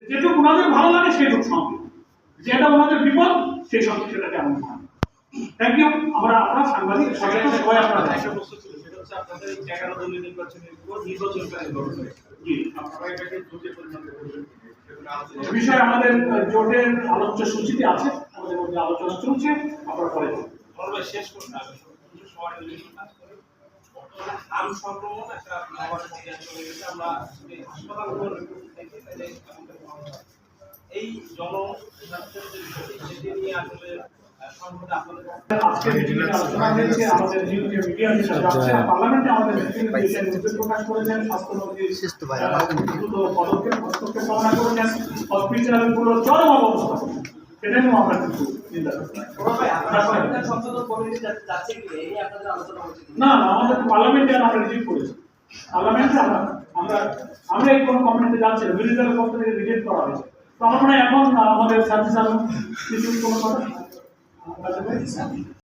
যেটুকু ওনাদের ভালো লাগে সেটুকু সঙ্গে, যেটা ওনাদের বিপদ সেই সঙ্গে সেটা কেমন হয়। Thank you. আমরা আপনার সাংবাদিক সচেতন সবাই আপনারা একটা প্রশ্ন ছিল, সেটা হচ্ছে আপনাদের 11 দলীয় নির্বাচনের উপর নির্বাচনকালীন গঠনে জি আপনারা এটাকে জোটে পরিণত করবেন। বিষয়ে আমাদের জোটের আলোচ্য সূচিতে আছে, আমাদের মধ্যে আলোচনা চলছে, আপনারা পরে শেষ করতে হবে কিছু সময় নিয়ে কাজ করে। বর্তমানে আম সংক্রমণ একটা মহামারী চলে গেছে, আমরা হাসপাতাল এই জনস্বাস্থ্যের যে বিষয়টি সেটি নিয়ে আসলে আজকে আলোচনা হয়েছে। আমাদের মিডিয়া পার্লামেন্টে আমাদের প্রকাশ করেছেন স্বাস্থ্যমন্ত্রী দ্রুত পদক্ষেপ হস্তক্ষেপ কামনা করেছেন। হসপিটালগুলো চরম অবস্থা, সেটা নিয়েও আমরা কিন্তু চিন্তা করছি। না না, আমাদের পার্লামেন্টে আমরা রিজেক্ট করেছি। পার্লামেন্টে আমরা এই কোনো কমিটিতে যাচ্ছি না, বিরোধী দলের পক্ষ থেকে রিজেক্ট করা হয়েছে। তো আমার মনে হয় এখন আমাদের সার্ভিস কিছু কোনো কথা